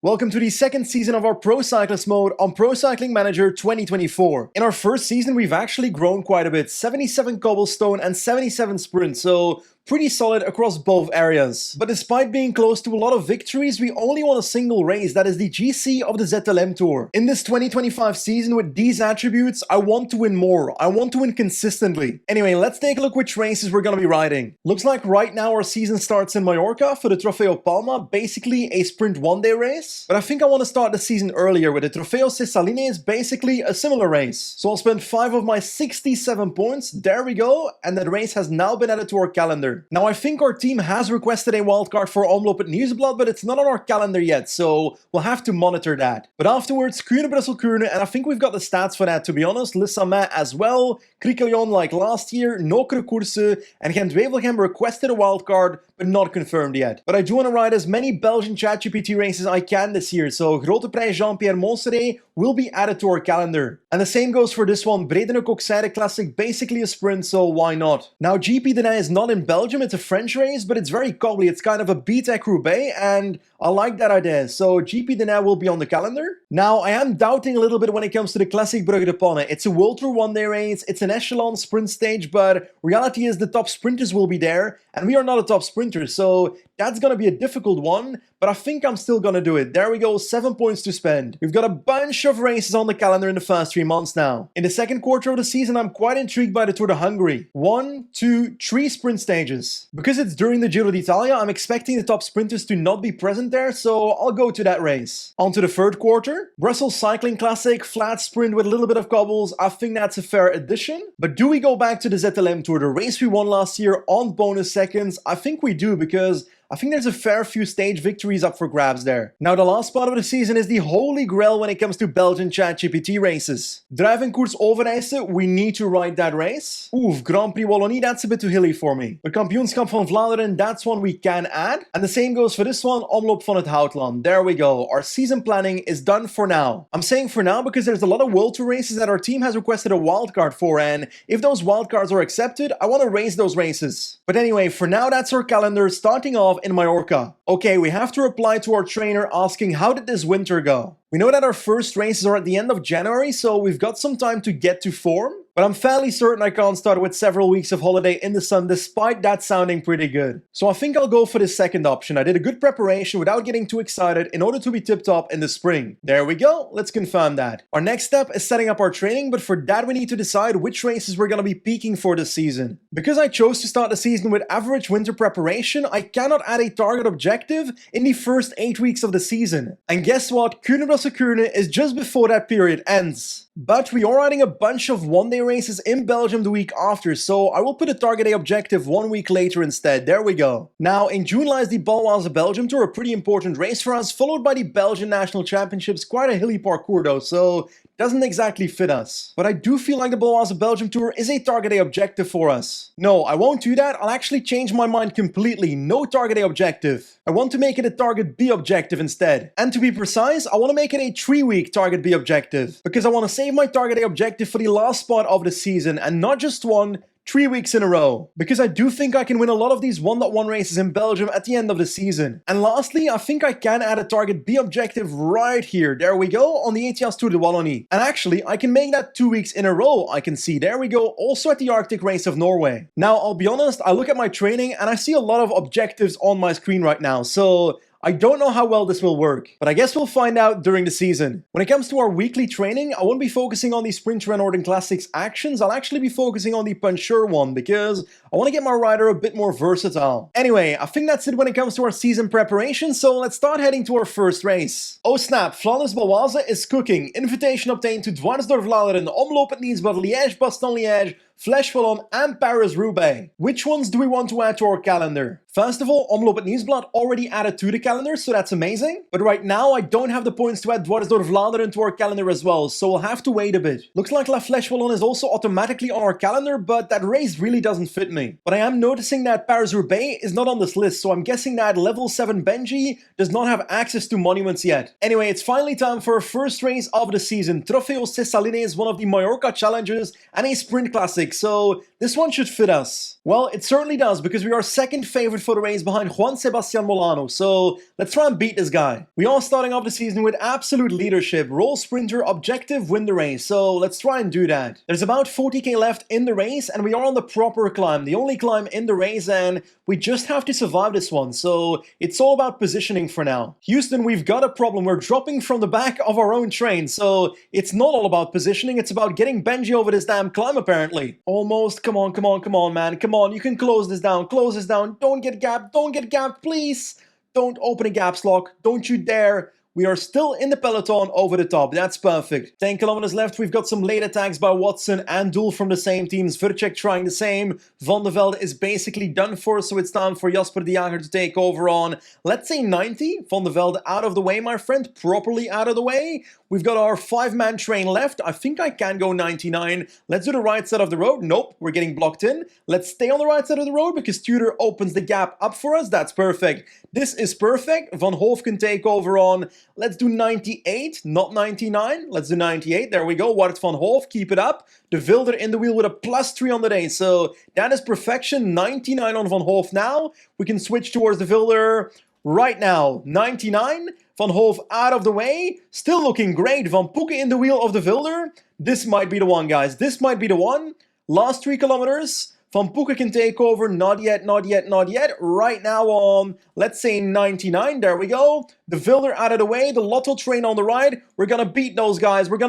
Welcome to the second season of our Pro Cyclist mode on Pro Cycling Manager 2024. In our first season, we've actually grown quite a bit, 77 cobblestone and 77 sprint, so pretty solid across both areas. But despite being close to a lot of victories, we only won a single race, that is the GC of the ZLM Tour. In this 2025 season with these attributes, I want to win more. I want to win consistently. Anyway, let's take a look which races we're going to be riding. Looks like right now our season starts in Mallorca for the Trofeo Palma, basically a sprint one-day race. But I think I want to start the season earlier with the Trofeo Ses Salines, basically a similar race. So I'll spend 5 of my 67 points, there we go, and that race has now been added to our calendar. Now I think our team has requested a wildcard for Omloop Nieuwsblad, but it's not on our calendar yet, so we'll have to monitor that. But afterwards, Kuurne, Brussel, Kuurne, and I think we've got the stats for that, to be honest. Le Samet as well, Krikeljon like last year, Nokere Koersen, and Gent-Wevelgem requested a wildcard, but not confirmed yet. But I do want to ride as many Belgian ChatGPT races I can this year, so Grote Prijs Jean-Pierre Montserrat will be added to our calendar. And the same goes for this one, Bredenhoek-Oxijde Classic, basically a sprint, so why not? Now GP Denay is not in Belgium, it's a French race, but it's very cobbly, it's kind of a BTEC Roubaix, and I like that idea, so GP Denay will be on the calendar. Now I am doubting a little bit when it comes to the Classic Brugge de Panne. It's a World Tour one-day race, it's an echelon sprint stage, but reality is the top sprinters will be there, and we are not a top sprinter, so that's gonna be a difficult one, but I think I'm still gonna do it. There we go, 7 points to spend. We've got a bunch of races on the calendar in the first 3 months now. In the second quarter of the season, I'm quite intrigued by the Tour de Hungary. 1, 2, 3 sprint stages. Because it's during the Giro d'Italia, I'm expecting the top sprinters to not be present there, so I'll go to that race. On to the third quarter. Brussels Cycling Classic, flat sprint with a little bit of cobbles. I think that's a fair addition. But do we go back to the ZLM Tour, the race we won last year on bonus seconds? I think we do, because I think there's a fair few stage victories up for grabs there. Now the last part of the season is the holy grail when it comes to Belgian ChatGPT races. Drijvenkoers Overijse, we need to ride that race. Oof, Grand Prix Wallonie, that's a bit too hilly for me. The Kampioenschap van Vlaanderen, that's one we can add. And the same goes for this one, Omloop van het Houtland. There we go, our season planning is done for now. I'm saying for now because there's a lot of World Tour races that our team has requested a wildcard for, and if those wildcards are accepted, I want to race those races. But anyway, for now that's our calendar, starting off in Mallorca. Okay, we have to reply to our trainer asking how did this winter go? We know that our first races are at the end of January, so we've got some time to get to form. But I'm fairly certain I can't start with several weeks of holiday in the sun despite that sounding pretty good. So I think I'll go for the second option. I did a good preparation without getting too excited in order to be tip-top in the spring. There we go, let's confirm that. Our next step is setting up our training, but for that we need to decide which races we're going to be peaking for this season. Because I chose to start the season with average winter preparation, I cannot add a target objective in the first 8 weeks of the season. And guess what? Kuurne, Brussel, Kuurne is just before that period ends. But we are riding a bunch of one-day races in Belgium the week after, so I will put a target day objective 1 week later instead. There we go. Now, in June lies the Baloise Belgium Tour, a pretty important race for us, followed by the Belgian National Championships, quite a hilly parcours though, so doesn't exactly fit us. But I do feel like the Baloise Belgium Tour is a target day objective for us. No, I won't do that. I'll actually change my mind completely. No target day objective. I want to make it a target B objective instead. And to be precise, I want to make it a 3-week target B objective. Because I want to save my target day objective for the last part of the season and not just one, 3 weeks in a row. Because I do think I can win a lot of these 1.1 races in Belgium at the end of the season. And lastly, I think I can add a target B objective right here. There we go, on the Etias Tour de Wallonie. And actually, I can make that 2 weeks in a row. I can see, there we go, also at the Arctic Race of Norway. Now, I'll be honest, I look at my training and I see a lot of objectives on my screen right now. So I don't know how well this will work, but I guess we'll find out during the season. When it comes to our weekly training, I won't be focusing on the Sprinter and Northern Classics actions, I'll actually be focusing on the puncher one, because I want to get my rider a bit more versatile. Anyway, I think that's it when it comes to our season preparation, so let's start heading to our first race. Oh snap, Flanders-Baloise is cooking. Invitation obtained to Dwars door Vlaanderen, Omloop Nieuwsblad, Liège-Bastogne-Liège, Flèche Wallonne and Paris-Roubaix. Which ones do we want to add to our calendar? First of all, Omloop Nieuwsblad already added to the calendar, so that's amazing. But right now, I don't have the points to add Dwars door Vlaanderen to our calendar as well, so we'll have to wait a bit. Looks like La Flèche Wallonne is also automatically on our calendar, but that race really doesn't fit me. But I am noticing that Paris-Roubaix is not on this list, so I'm guessing that level 7 Benji does not have access to monuments yet. Anyway, it's finally time for our first race of the season. Trofeo Ses Salines, one of the Mallorca challenges and a sprint classic. classic, so this one should fit us. Well, it certainly does, because we are second favorite for the race behind Juan Sebastian Molano, so let's try and beat this guy. We are starting off the season with absolute leadership, roll sprinter, objective, win the race, so let's try and do that. There's about 40k left in the race, and we are on the proper climb, the only climb in the race, and we just have to survive this one, so it's all about positioning for now. Houston, we've got a problem. We're dropping from the back of our own train, so it's not all about positioning, it's about getting Benji over this damn climb apparently. Almost, come on, man, come on, you can close this down, don't get gapped, please. Don't open a gaps lock, don't you dare. We are still in the peloton over the top. That's perfect. 10 kilometers left. We've got some late attacks by Watson and Doel from the same teams. Vircek trying the same. Van der Velde is basically done for, so it's time for Jasper de Jager to take over on, let's say 90. Van der Velde out of the way, my friend. Properly out of the way. We've got our 5-man train left. I think I can go 99. Let's do the right side of the road. Nope, we're getting blocked in. Let's stay on the right side of the road because Tudor opens the gap up for us. That's perfect. This is perfect. Van Hoof can take over on, let's do 98, not 99. Let's do 98. There we go. Wout van Hoof, keep it up. De Vilder in the wheel with a +3 on the day. So that is perfection. 99 on Van Hoof now. We can switch towards De Vilder right now. 99. Van Hoof out of the way. Still looking great. Van Poeke in the wheel of De Vilder. This might be the one, guys. This might be the one. Last 3 kilometers. Van Poeke can take over, not yet. Right now on, let's say 99, there we go. De Vilder out of the way, the Lotto train on the right. We're gonna beat those guys, Van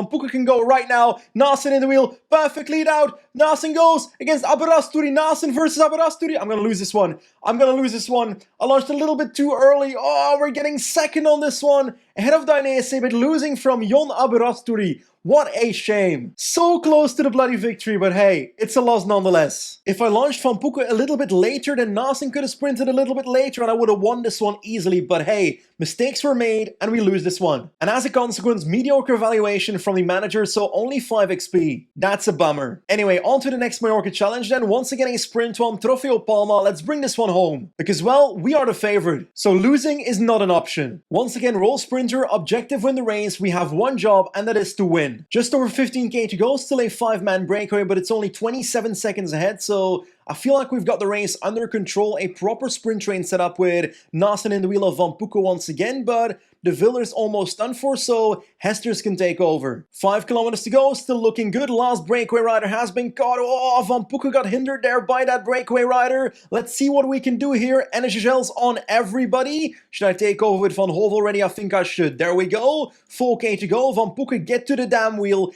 Poeke can go right now. Nasen in the wheel, perfect lead out. Nasen goes against Aberasturi. Nasen versus Aberasturi. I'm gonna lose this one. I launched a little bit too early. Oh, we're getting second on this one. Ahead of Dainese, but losing from Jon Aberasturi. What a shame. So close to the bloody victory, but hey, it's a loss nonetheless. If I launched Van Poeke a little bit later, then Nasen could have sprinted a little bit later and I would have won this one easily, but hey, mistakes were made and we lose this one. And as a consequence, mediocre evaluation from the manager, so only 5 XP. That's a bummer. Anyway, on to the next Mallorca challenge then. Once again, a sprint one, Trofeo Palma. Let's bring this one home. Because, well, we are the favorite, so losing is not an option. Once again, roll sprinter, objective win the race. We have one job and that is to win. Just over 15k to go, still a 5-man breakaway, but it's only 27 seconds ahead, so I feel like we've got the race under control. A proper sprint train set up with Nasen in the wheel of Van Poeke once again, but De Vilder's almost done for, so Hesters can take over. 5 kilometers to go, still looking good. Last breakaway rider has been caught. Oh, Van Poeke got hindered there by that breakaway rider. Let's see what we can do here. Energy gels on everybody. Should I take over with Van Hoof already? I think I should. There we go. 4k to go. Van Poeke, get to the damn wheel.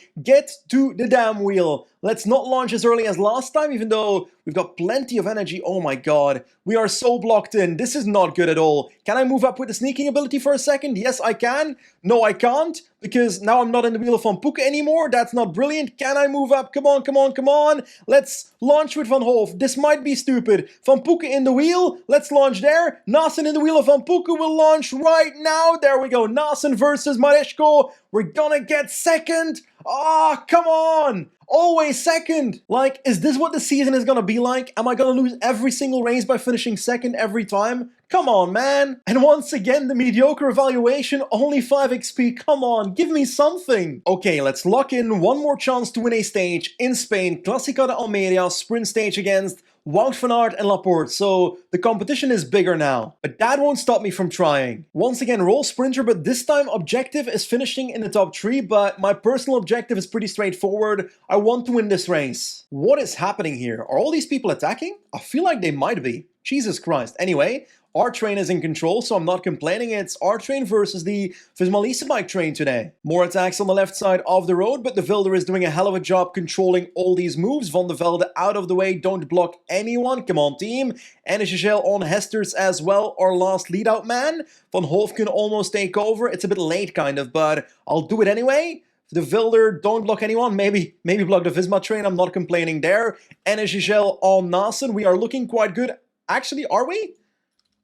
Let's not launch as early as last time, even though we've got plenty of energy. Oh my god. We are so blocked in. This is not good at all. Can I move up with the sneaking ability for a second? Yes, I can. No, I can't, because now I'm not in the wheel of Van Poeke anymore. That's not brilliant. Can I move up? Come on. Let's launch with Van Hoof. This might be stupid. Van Poeke in the wheel. Let's launch there. Nasen in the wheel of Van Poeke will launch right now. There we go. Nasen versus Maresco. We're gonna get second. Ah, come on. Always second. Like, is this what the season is gonna be like? Am I gonna lose every single race by finishing second every time? Come on, man. And once again, the mediocre evaluation, only 5 XP. Come on, give me something. Okay, let's lock in one more chance to win a stage in Spain. Clásica de Almería, sprint stage against Wout van Aert and Laporte, so the competition is bigger now. But that won't stop me from trying. Once again, roll sprinter, but this time objective is finishing in the top 3, but my personal objective is pretty straightforward. I want to win this race. What is happening here? Are all these people attacking? I feel like they might be. Jesus Christ. Anyway, our train is in control, so I'm not complaining. It's our train versus the Visma bike train today. More attacks on the left side of the road, but De Vilder is doing a hell of a job controlling all these moves. Van der Velde out of the way, don't block anyone. Come on, team. And Gigel on Hesters as well, our last lead-out man. Van Hoof can almost take over. It's a bit late, kind of, but I'll do it anyway. De Vilder, don't block anyone. Maybe block the Visma train. I'm not complaining there. And Gigel on Nasen. We are looking quite good. Actually, are we?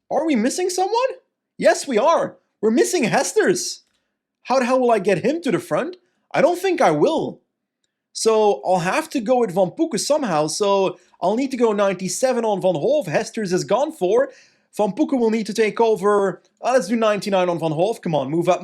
Are we missing someone? Yes, we are. We're missing Hesters. How the hell will I get him to the front? I don't think I will. So I'll have to go with Van Poeke somehow. So I'll need to go 97 on Van Hoof. Hesters is gone for. Van Poeke will need to take over. Let's do 99 on Van Hoof. Come on, move up.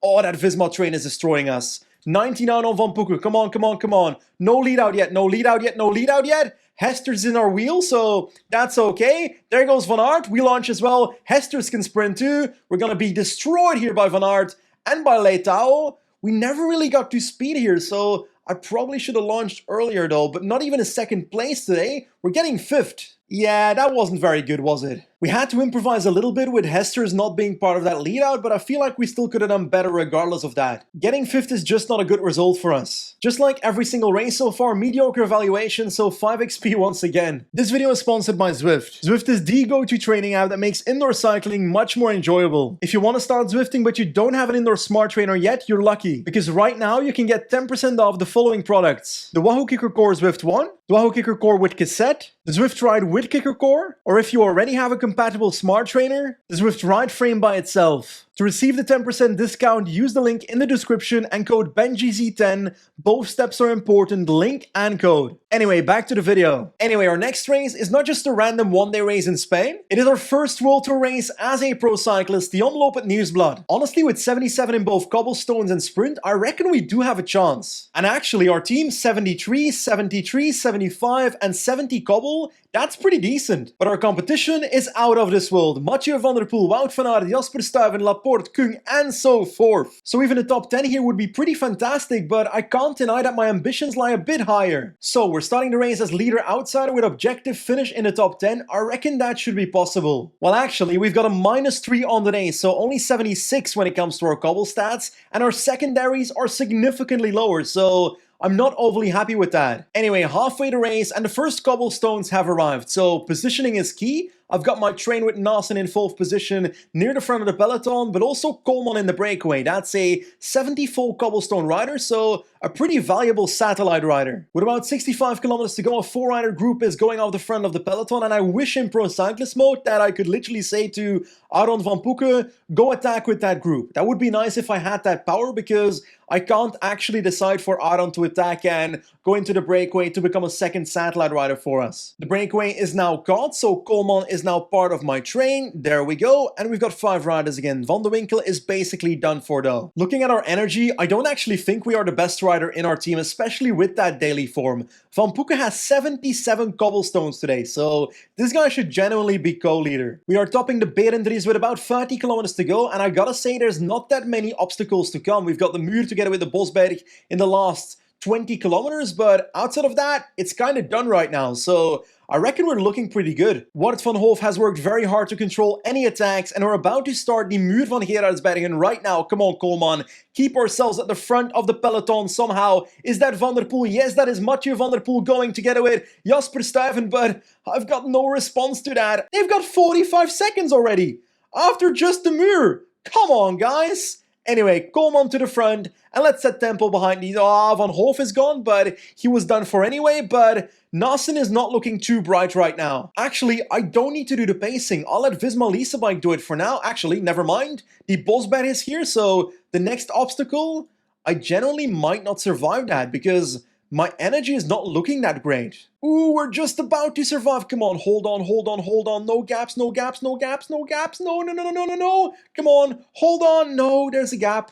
Oh, that Visma train is destroying us. 99 on Van Poeken. Come on, come on, come on. No lead out yet, no lead out yet, no lead out yet. Hester's in our wheel, so that's okay. There goes Van Aert. We launch as well. Hester's can sprint too. We're going to be destroyed here by Van Aert and by Leitao. We never really got to speed here, so I probably should have launched earlier though, but not even a second place today. We're getting 5th. Yeah, that wasn't very good, was it? We had to improvise a little bit with Hester's not being part of that lead out, but I feel like we still could have done better regardless of that. Getting 5th is just not a good result for us. Just like every single race so far, mediocre evaluation, so 5 XP once again. This video is sponsored by Zwift. Zwift is the go-to training app that makes indoor cycling much more enjoyable. If you want to start Zwifting but you don't have an indoor smart trainer yet, you're lucky. Because right now you can get 10% off the following products. The Wahoo Kicker Core Zwift 1, the Wahoo Kicker Core with cassette, the Zwift Ride with Kicker Core, or if you already have a compatible smart trainer, the Zwift Ride frame by itself. To receive the 10% discount, use the link in the description and code BENJIZ10. Both steps are important, link and code. Anyway, back to the video. Anyway, our next race is not just a random one-day race in Spain. It is our first World Tour race as a pro cyclist, the Omloop Nieuwsblad. Honestly, with 77 in both cobblestones and sprint, I reckon we do have a chance. And actually, our team 73, 73, 75 and 70 cobble, that's pretty decent. But our competition is out of this world. Mathieu van der Poel, Wout van Aert, Jasper Stuyven, Laporte, Kung, and so forth. So even a top 10 here would be pretty fantastic, but I can't deny that my ambitions lie a bit higher. So we're starting the race as leader outsider with objective finish in the top 10. I reckon that should be possible. Well, actually, we've got a -3 on the day, so only 76 when it comes to our cobble stats, and our secondaries are significantly lower, so I'm not overly happy with that. Anyway, halfway the race and the first cobblestones have arrived, so positioning is key. I've got my train with Nasen in 4th position near the front of the peloton, but also Coleman in the breakaway. That's a 74 cobblestone rider, so a pretty valuable satellite rider. With about 65 kilometers to go, a 4-rider group is going off the front of the peloton, and I wish in Pro Cyclist mode that I could literally say to Aaron van Poeken, go attack with that group. That would be nice if I had that power, because I can't actually decide for Aaron to attack and go into the breakaway to become a second satellite rider for us. The breakaway is now caught, so Coleman is now part of my train. There we go, and we've got 5 riders again. Van de Winkel is basically done for though. Looking at our energy, I don't actually think we are the best rider in our team, especially with that daily form. Van Poeken has 77 cobblestones today, so this guy should genuinely be co-leader. We are topping the Berendries with about 30 kilometers to go, and I gotta say there's not that many obstacles to come. We've got the Muur together with the Bosberg in the last 20 kilometers, but outside of that, it's kind of done right now, so I reckon we're looking pretty good. Wout van Hoof has worked very hard to control any attacks, and we're about to start the Muur van Gerardsbergen right now. Come on, Coleman. Keep ourselves at the front of the peloton somehow. Is that Van der Poel? Yes, that is Mathieu van der Poel going together with Jasper Stuyven, but I've got no response to that. They've got 45 seconds already after just the Muur. Come on, guys. Anyway, Coleman to the front, and let's set tempo behind these. Ah, Van Hoof is gone, but he was done for anyway, but Nasen is not looking too bright right now. Actually, I don't need to do the pacing. I'll let Visma Leasebike do it for now. Actually, never mind. The Bosberg is here, so the next obstacle, I generally might not survive that because my energy is not looking that great. Ooh, we're just about to survive. Come on, hold on, hold on, hold on. No gaps, no gaps, no gaps, no gaps. No, no, no, no, no, no, no. Come on, hold on. No, there's a gap.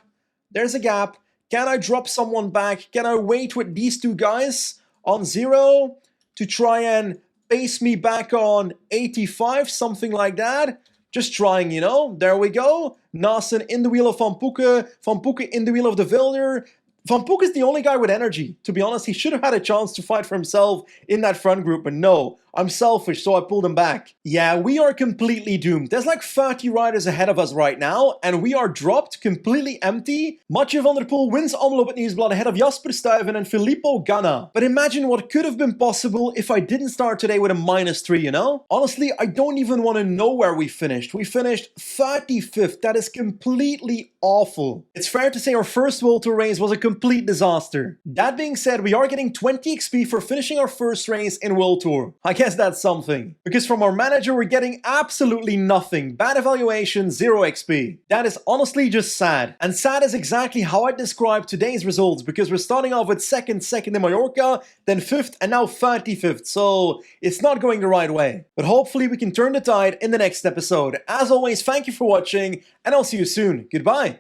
There's a gap. Can I drop someone back? Can I wait with these two guys on 0 to try and pace me back on 85, something like that? Just trying, you know. There we go. Nasen in the wheel of Van Poeken. Van Poeken in the wheel of de Vilder. Van Poeken is the only guy with energy. To be honest, he should have had a chance to fight for himself in that front group, but no. I'm selfish, so I pulled him back. Yeah, we are completely doomed. There's like 30 riders ahead of us right now, and we are dropped completely empty. Mathieu van der Poel wins Omloop Nieuwsblad ahead of Jasper Stuyven and Filippo Ganna. But imagine what could have been possible if I didn't start today with a -3, you know? Honestly, I don't even want to know where we finished. We finished 35th. That is completely awful. It's fair to say our first World Tour race was a complete disaster. That being said, we are getting 20 XP for finishing our first race in World Tour. I guess that's something. Because from our manager, we're getting absolutely nothing. Bad evaluation, 0 XP. That is honestly just sad. And sad is exactly how I describe today's results, because we're starting off with second in Mallorca, then 5th, and now 35th. So it's not going the right way. But hopefully we can turn the tide in the next episode. As always, thank you for watching, and I'll see you soon. Goodbye.